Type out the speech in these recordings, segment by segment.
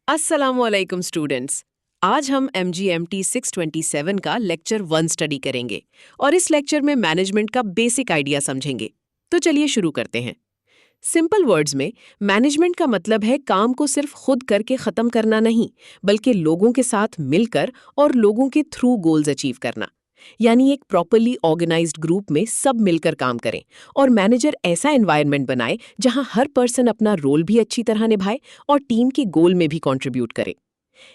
अस्सलामुअलैकुम स्टूडेंट्स। आज हम MGMT 627 का लेक्चर 1 स्टडी करेंगे और इस लेक्चर में मैनेजमेंट का बेसिक आइडिया समझेंगे। तो चलिए शुरू करते हैं। सिंपल वर्ड्स में मैनेजमेंट का मतलब है काम को सिर्फ खुद करके खत्म करना नहीं, बल्कि लोगों के साथ मिलकर और लोगों के थ्रू गोल्स अचीव करना। यानी एक प्रॉपरली ऑर्गेनाइज्ड ग्रुप में सब मिलकर काम करें और मैनेजर ऐसा एनवायरनमेंट बनाए जहां हर पर्सन अपना रोल भी अच्छी तरह निभाए और टीम के गोल में भी कंट्रीब्यूट करे।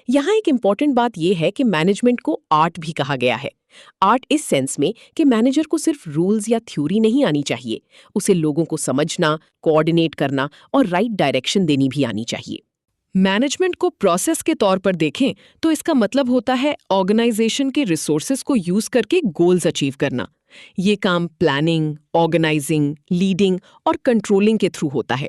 यहाँ एक इम्पॉर्टेंट बात यह है कि मैनेजमेंट को आर्ट भी कहा गया है। आर्ट इस सेंस में कि मैनेजर को सिर्फ रूल्स या थ्योरी नहीं आनी चाहिए, उसे लोगों को समझना, कोऑर्डिनेट करना और राइट डायरेक्शन देनी भी आनी चाहिए। मैनेजमेंट को प्रोसेस के तौर पर देखें तो इसका मतलब होता है ऑर्गेनाइजेशन के रिसोर्सेज को यूज करके गोल्स अचीव करना। ये काम प्लानिंग, ऑर्गेनाइजिंग, लीडिंग और कंट्रोलिंग के थ्रू होता है।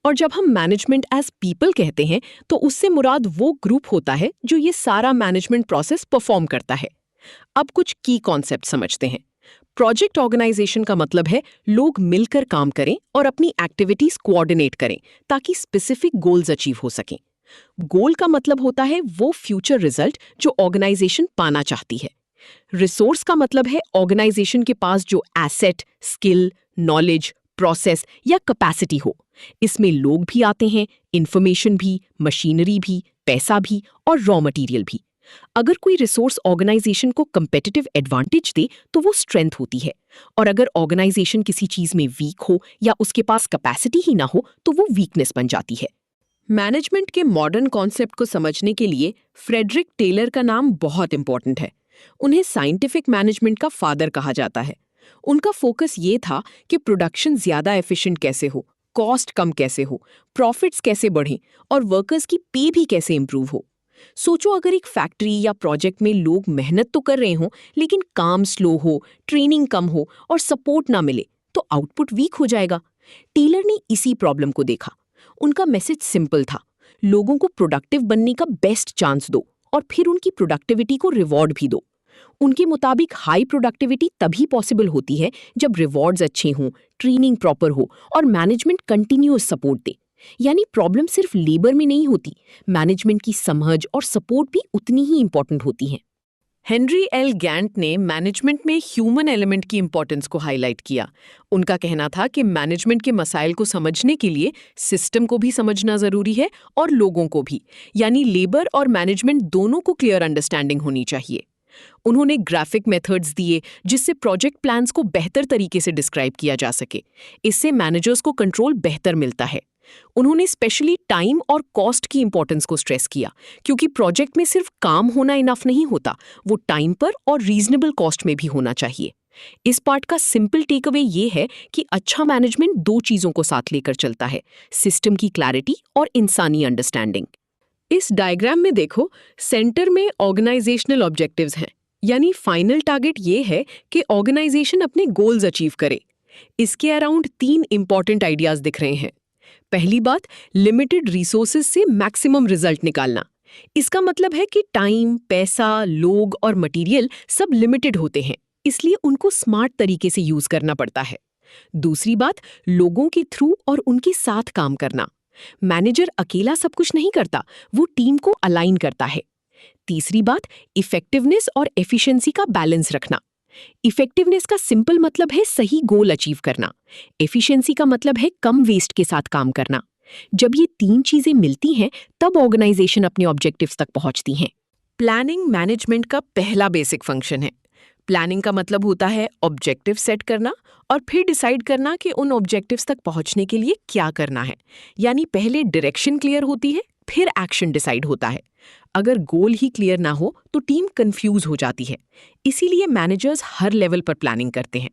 और जब हम मैनेजमेंट एज पीपल कहते हैं तो उससे मुराद वो ग्रुप होता है जो ये सारा मैनेजमेंट प्रोसेस परफॉर्म करता है। अब कुछ की कॉन्सेप्ट समझते हैं। प्रोजेक्ट ऑर्गेनाइजेशन का मतलब है लोग मिलकर काम करें और अपनी एक्टिविटीज कोऑर्डिनेट करें ताकि स्पेसिफिक गोल्स अचीव हो सकें। गोल का मतलब होता है वो फ्यूचर रिजल्ट जो ऑर्गेनाइजेशन पाना चाहती है। रिसोर्स का मतलब है ऑर्गेनाइजेशन के पास जो एसेट, स्किल, नॉलेज, प्रोसेस या कैपेसिटी हो। इसमें लोग भी आते हैं, इंफॉर्मेशन भी, मशीनरी भी, पैसा भी और रॉ मटेरियल भी। अगर कोई रिसोर्स ऑर्गेनाइजेशन को कंपेटिटिव एडवांटेज दे तो वो स्ट्रेंथ होती है, और अगर ऑर्गेनाइजेशन किसी चीज में वीक हो या उसके पास कैपेसिटी ही ना हो तो वो वीकनेस बन जाती है। मैनेजमेंट के मॉडर्न कॉन्सेप्ट को समझने के लिए फ्रेडरिक टेलर का नाम बहुत इंपॉर्टेंट है। उन्हें साइंटिफिक मैनेजमेंट का फादर कहा जाता है। उनका फोकस ये था कि प्रोडक्शन ज्यादा एफिशिएंट कैसे हो, कॉस्ट कम कैसे हो, प्रॉफिट्स कैसे बढ़ें और वर्कर्स की पे भी कैसे इंप्रूव हो। सोचो, अगर एक फैक्ट्री या प्रोजेक्ट में लोग मेहनत तो कर रहे हों लेकिन काम स्लो हो, ट्रेनिंग कम हो और सपोर्ट ना मिले तो आउटपुट वीक हो जाएगा। टेलर ने इसी प्रॉब्लम को देखा। उनका मैसेज सिंपल था, लोगों को प्रोडक्टिव बनने का बेस्ट चांस दो और फिर उनकी प्रोडक्टिविटी को रिवॉर्ड भी दो। उनके मुताबिक हाई प्रोडक्टिविटी तभी पॉसिबल होती है जब रिवॉर्ड्स अच्छे हों, ट्रेनिंग प्रॉपर हो और मैनेजमेंट कंटिन्यूअस सपोर्ट दे। यानी प्रॉब्लम सिर्फ लेबर में नहीं होती, मैनेजमेंट की समझ और सपोर्ट भी उतनी ही इंपॉर्टेंट होती हैं। हेनरी एल गैंट ने मैनेजमेंट में ह्यूमन एलिमेंट की इंपॉर्टेंस को हाईलाइट किया। उनका कहना था कि मैनेजमेंट के मसाइल को समझने के लिए सिस्टम को भी समझना जरूरी है और लोगों को भी, यानी लेबर और मैनेजमेंट दोनों को क्लियर अंडरस्टैंडिंग होनी चाहिए। उन्होंने ग्राफिक मेथड्स दिए जिससे प्रोजेक्ट प्लान्स को बेहतर तरीके से डिस्क्राइब किया जा सके। इससे मैनेजर्स को कंट्रोल बेहतर मिलता है। उन्होंने स्पेशली टाइम और कॉस्ट की इंपॉर्टेंस को स्ट्रेस किया, क्योंकि प्रोजेक्ट में सिर्फ काम होना इनफ नहीं होता, वो टाइम पर और रीजनेबल कॉस्ट में भी होना चाहिए। इस पार्ट का सिंपल टेक अवे ये है कि अच्छा मैनेजमेंट दो चीजों को साथ लेकर चलता है, सिस्टम की क्लैरिटी और इंसानी अंडरस्टैंडिंग। इस डायग्राम में देखो, सेंटर में ऑर्गेनाइजेशनल ऑब्जेक्टिव्स हैं, यानी फाइनल टारगेट ये है कि ऑर्गेनाइजेशन अपने गोल्स अचीव करे। इसके अराउंड 3 इंपॉर्टेंट आइडियाज दिख रहे हैं। पहली बात, लिमिटेड रिसोर्सेज से मैक्सिमम रिजल्ट निकालना। इसका मतलब है कि टाइम, पैसा, लोग और मटेरियल सब लिमिटेड होते हैं, इसलिए उनको स्मार्ट तरीके से यूज करना पड़ता है। दूसरी बात, लोगों के थ्रू और उनके साथ काम करना। मैनेजर अकेला सब कुछ नहीं करता, वो टीम को अलाइन करता है। तीसरी बात, इफेक्टिवनेस और एफिशिएंसी का बैलेंस रखना। इफेक्टिवनेस का सिंपल मतलब है सही गोल अचीव करना। एफिशिएंसी का मतलब है कम वेस्ट के साथ काम करना। जब ये 3 चीजें मिलती हैं तब ऑर्गेनाइजेशन अपने ऑब्जेक्टिव्स तक पहुंचती हैं। प्लानिंग मैनेजमेंट का पहला बेसिक फंक्शन है। प्लानिंग का मतलब होता है ऑब्जेक्टिव सेट करना और फिर डिसाइड करना कि उन ऑब्जेक्टिव्स तक पहुंचने के लिए क्या करना है। यानी पहले डायरेक्शन क्लियर होती है, फिर एक्शन डिसाइड होता है। अगर गोल ही क्लियर ना हो तो टीम कंफ्यूज हो जाती है। इसीलिए मैनेजर्स हर लेवल पर प्लानिंग करते हैं।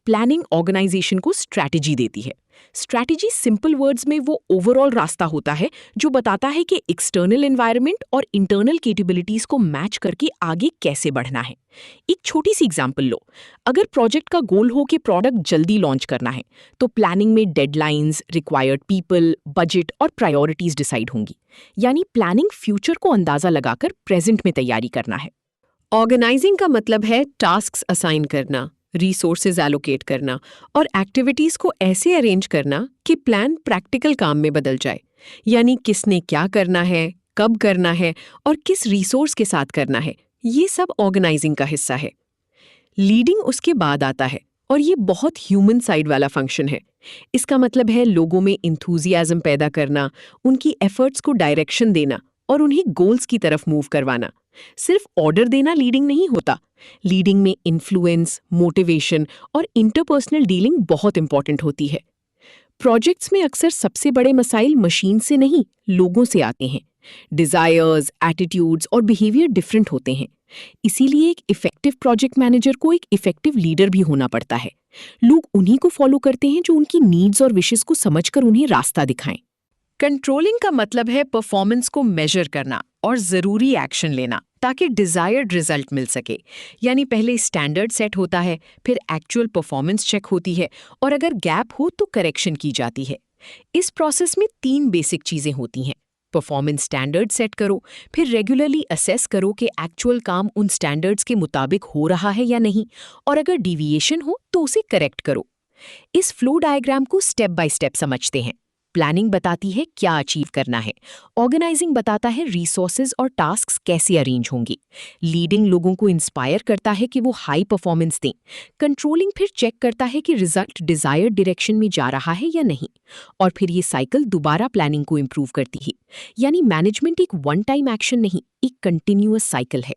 प्लानिंग ऑर्गेनाइजेशन को स्ट्रैटेजी देती है। स्ट्रैटेजी सिंपल वर्ड्स में वो ओवरऑल रास्ता होता है जो बताता है कि एक्सटर्नल एनवायरनमेंट और इंटरनल कैपेबिलिटीज को मैच करके आगे कैसे बढ़ना है। एक छोटी सी एग्जांपल लो, अगर प्रोजेक्ट का गोल हो कि प्रोडक्ट जल्दी लॉन्च करना है तो प्लानिंग में डेडलाइंस, रिक्वायर्ड पीपल, बजट और प्रायोरिटीज डिसाइड होंगी। यानी प्लानिंग फ्यूचर को अंदाजा लगाकर प्रेजेंट में तैयारी करना है। ऑर्गेनाइजिंग का मतलब है टास्क्स असाइन करना, रिसोर्सेज एलोकेट करना और एक्टिविटीज को ऐसे अरेंज करना कि प्लान प्रैक्टिकल काम में बदल जाए। यानी किसने क्या करना है, कब करना है और किस रिसोर्स के साथ करना है, ये सब ऑर्गेनाइजिंग का हिस्सा है। लीडिंग उसके बाद आता है और ये बहुत ह्यूमन साइड वाला फंक्शन है। इसका मतलब है लोगों में इंथुजियाज्म पैदा करना, उनकी एफर्ट्स को डायरेक्शन देना और उन्हें गोल्स की तरफ मूव करवाना। सिर्फ ऑर्डर देना लीडिंग नहीं होता। लीडिंग में इन्फ्लुएंस, मोटिवेशन और इंटरपर्सनल डीलिंग बहुत इंपॉर्टेंट होती है। प्रोजेक्ट्स में अक्सर सबसे बड़े मसाइल मशीन से नहीं, लोगों से आते हैं। डिजायर्स, एटीट्यूड्स और बिहेवियर डिफरेंट होते हैं। इसीलिए एक इफेक्टिव प्रोजेक्ट मैनेजर को एक इफेक्टिव लीडर भी होना पड़ता है। लोग उन्हीं को फॉलो करते हैं जो उनकी नीड्स और विशेस को समझकर उन्हें रास्ता दिखाएं। कंट्रोलिंग का मतलब है परफॉर्मेंस को मेजर करना और जरूरी एक्शन लेना ताकि डिजायर्ड रिजल्ट मिल सके। यानी पहले स्टैंडर्ड सेट होता है, फिर एक्चुअल परफॉर्मेंस चेक होती है और अगर गैप हो तो करेक्शन की जाती है। इस प्रोसेस में 3 बेसिक चीजें होती हैं। परफॉर्मेंस स्टैंडर्ड सेट करो, फिर रेगुलरली असेस करो कि एक्चुअल काम उन स्टैंडर्ड्स के मुताबिक हो रहा है या नहीं, और अगर डिविएशन हो तो उसे करेक्ट करो। इस फ्लो डायग्राम को स्टेप बाय स्टेप समझते हैं। प्लानिंग बताती है क्या अचीव करना है, ऑर्गेनाइजिंग बताता है रिसोर्सेज और टास्क्स कैसे अरेंज होंगी, लीडिंग लोगों को इंस्पायर करता है कि वो हाई परफॉर्मेंस दें, कंट्रोलिंग फिर चेक करता है कि रिजल्ट डिजायर्ड डायरेक्शन में जा रहा है या नहीं, और फिर ये साइकिल दोबारा प्लानिंग को इम्प्रूव करती है। यानी मैनेजमेंट एक वन टाइम एक्शन नहीं, एक कंटिन्यूअस साइकिल है।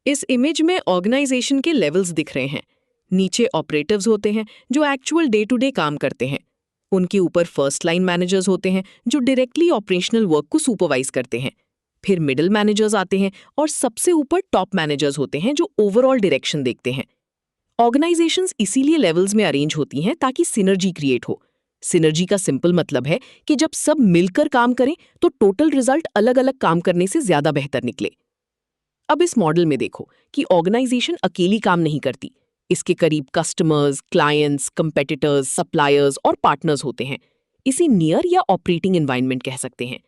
इस इमेज में ऑर्गेनाइजेशन के लेवल्स दिख रहे हैं। नीचे ऑपरेटिव्स होते हैं जो एक्चुअल डे टू डे काम करते हैं। उनके ऊपर फर्स्ट लाइन मैनेजर्स होते हैं जो डायरेक्टली ऑपरेशनल वर्क को सुपरवाइज करते हैं। फिर मिडिल मैनेजर्स आते हैं और सबसे ऊपर टॉप मैनेजर्स होते हैं जो ओवरऑल डायरेक्शन देखते हैं। ऑर्गेनाइजेशंस इसीलिए लेवल्स में अरेंज होती हैं ताकि सिनर्जी क्रिएट हो। सिनर्जी का सिंपल मतलब है कि जब सब मिलकर काम करें तो टोटल रिजल्ट अलग अलग काम करने से ज्यादा बेहतर निकले। अब इस मॉडल में देखो कि ऑर्गेनाइजेशन अकेली काम नहीं करती। इसके करीब कस्टमर्स, क्लाइंट्स, कंपेटिटर्स, सप्लायर्स और पार्टनर्स होते हैं। इसे नियर या ऑपरेटिंग एनवायरनमेंट कह सकते हैं।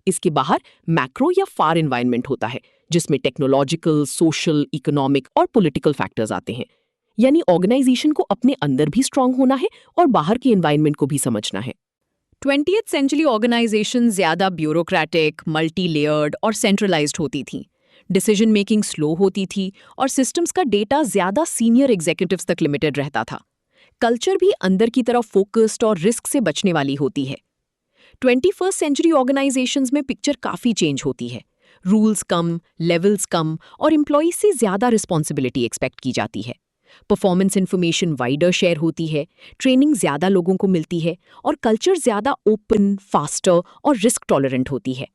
इसके बाहर मैक्रो या फार एनवायरनमेंट होता है जिसमें टेक्नोलॉजिकल, सोशल, इकोनॉमिक और पॉलिटिकल फैक्टर्स आते हैं। यानी ऑर्गेनाइजेशन को अपने अंदर भी स्ट्रांग होना है और बाहर के एनवायरनमेंट को भी समझना है। 20th सेंचुरी ऑर्गेनाइजेशन ज्यादा ब्यूरोक्रेटिक, मल्टी लेयर्ड और सेंट्रलाइज्ड होती थी। डिसीजन मेकिंग स्लो होती थी और सिस्टम्स का डेटा ज्यादा सीनियर एग्जीक्यूटिव्स तक लिमिटेड रहता था। कल्चर भी अंदर की तरफ फोकस्ड और रिस्क से बचने वाली होती है। 21st सेंचुरी ऑर्गेनाइजेशंस में पिक्चर काफी चेंज होती है। रूल्स कम, लेवल्स कम और एम्प्लॉयज से ज्यादा रिस्पॉन्सिबिलिटी एक्सपेक्ट की जाती है। परफॉर्मेंस इंफॉर्मेशन वाइडर शेयर होती है, ट्रेनिंग ज्यादा लोगों को मिलती है और कल्चर ज्यादा ओपन, फास्टर और रिस्क टॉलरेंट होती है।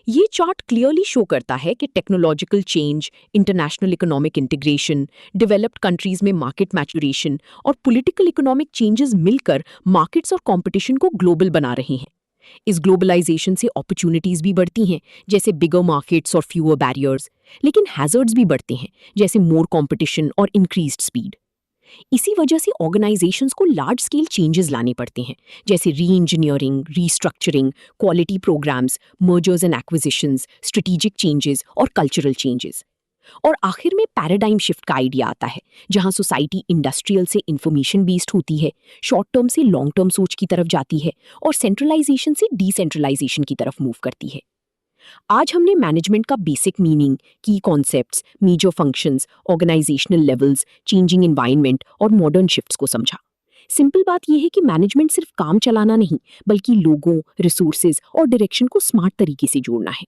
ये चार्ट क्लियरली शो करता है कि technological change, international economic integration, developed countries में मार्केट मैच्योरेशन और पॉलिटिकल इकोनॉमिक चेंजेस मिलकर मार्केट्स और कंपटीशन को ग्लोबल बना रहे हैं। इस ग्लोबलाइजेशन से अपॉर्चुनिटीज भी बढ़ती हैं, जैसे बिगर मार्केट्स और फ्यूअर बैरियर्स, लेकिन हैजर्ड्स भी बढ़ते हैं, जैसे मोर कंपटीशन और इंक्रीज्ड स्पीड। इसी वजह से ऑर्गेनाइजेशंस को लार्ज स्केल चेंजेस लाने पड़ते हैं, जैसे reengineering, restructuring, quality programmes, mergers and acquisitions, strategic changes और कल्चरल चेंजेस। और आखिर में पैराडाइम शिफ्ट का आइडिया आता है, जहां सोसाइटी इंडस्ट्रियल से इंफॉर्मेशन बेस्ड होती है, शॉर्ट टर्म से लॉन्ग टर्म सोच की तरफ जाती है और सेंट्रलाइजेशन से डिसेंट्रलाइजेशन की तरफ मूव करती है। आज हमने मैनेजमेंट का basic meaning, key concepts, major functions, organisational levels, changing environment और मॉडर्न शिफ्ट्स को समझा। सिंपल बात यह है कि मैनेजमेंट सिर्फ काम चलाना नहीं, बल्कि लोगों, रिसोर्सेज और डायरेक्शन को स्मार्ट तरीके से जोड़ना है।